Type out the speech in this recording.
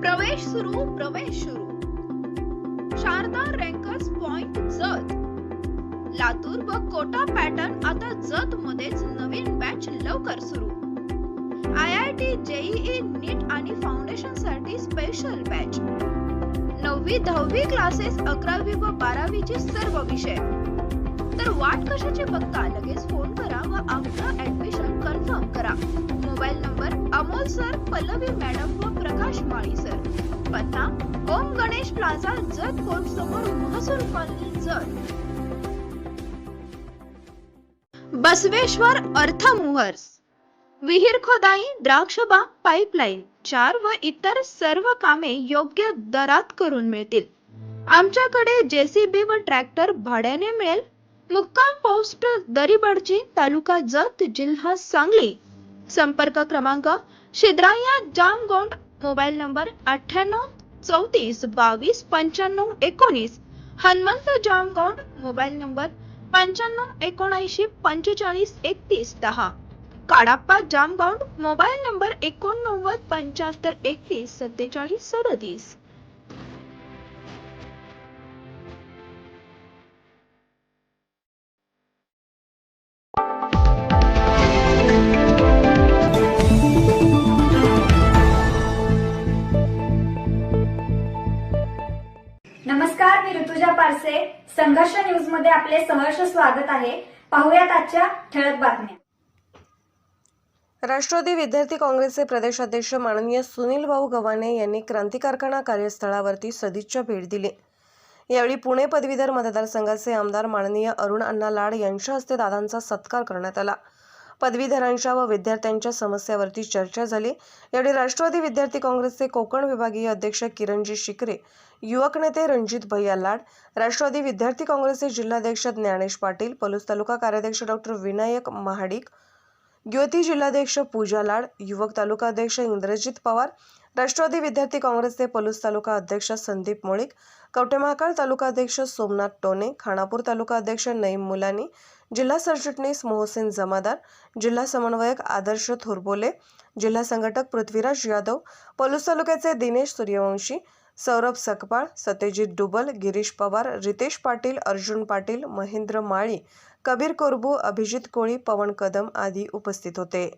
प्रवेश सुरू शारदा रँकर्स पॉइंट जत लातूर व कोटा पॅटर्न आता जत मध्येच नवीन बॅच लवकर सुरू IIT JEE नीट आणि फाउंडेशन साठी स्पेशल बॅच 9वी 10वी क्लासेस 11वी व 12वी चे सर्व विषय तर वाट कशाची बघता लगेच फोन करा व आपलं ऍडमिशन कन्फर्म करा mobile number Amol sir Pallavi madam व प्रकाश माळी सर पत्ता ओम गणेश प्लाझा जत कोर्ट समोर महसूल कॉलनी जत बसवेश्वर अर्थमुहर्स विहीर खोदाई द्राक्षबाग पाईपलाईन 4 व इतर सर्व कामे योग्य दरात करून मिळतील आमच्याकडे JCB व ट्रॅक्टर भाड्याने मिळेल मुक्काम पोस्ट दरीबडची तालुका जत जिल्हा सांगली संपर्क क्रमांक Shidraya Jamgond mobile number 98 34 22 95 19 Hanumant Jamgond mobile number 95 79 45 31 10 Kadappa Jamgond mobile number 89 75 31 47 37 नमस्कार, मी ऋतुजा पारसे. संघर्ष न्यूज मध्ये आपले सहर्ष स्वागत आहे. पाहूयात आजच्या ठळक बातम्या. राष्ट्रवादी विद्यार्थी काँग्रेसचे प्रदेशाध्यक्ष माननीय सुनील भाऊ गव्हाणे यांनी क्रांती कारखाना कार्यस्थळावरती सदिच्छा भेट दिली. यावेळी पुणे पदवीधर मतदारसंघाचे आमदार माननीय अरुण अण्णा लाड यांच्या हस्ते दादांचा सत्कार करण्यात आला. पदवीधरांच्या व विद्यार्थ्यांच्या समस्यावरती चर्चा झाली. यावेळी राष्ट्रवादी विद्यार्थी काँग्रेसचे कोकण विभागीय अध्यक्ष किरणजी शिकरे, युवक नेते रणजित भैया लाड, राष्ट्रवादी विद्यार्थी काँग्रेसचे जिल्हाध्यक्ष ज्ञानेश पाटील, पलूस तालुका कार्याध्यक्ष डॉक्टर विनायक महाडिक, युवती जिल्हाध्यक्ष पूजा लाड, युवक तालुका अध्यक्ष इंद्रजित पवार, राष्ट्रवादी विद्यार्थी काँग्रेसचे पलूस तालुका अध्यक्ष संदीप मोळीक, कवठेमहाकाळ तालुका अध्यक्ष सोमनाथ टोने, खानापूर तालुका अध्यक्ष नईम मुलानी, जिल्हा सरचिटणीस मोहसिन जमादार, जिल्हा समन्वयक आदर्श थोरबोले, जिल्हा संघटक पृथ्वीराज यादव, पलूस तालुक्याचे दिनेश सूर्यवंशी, सौरभ सकपाळ, सत्यजित डुबल, गिरीश पवार, रितेश पाटील, अर्जुन पाटील, महेंद्र माळी, कबीर कोरबू, अभिजित कोळी, पवन कदम आदी उपस्थित होते.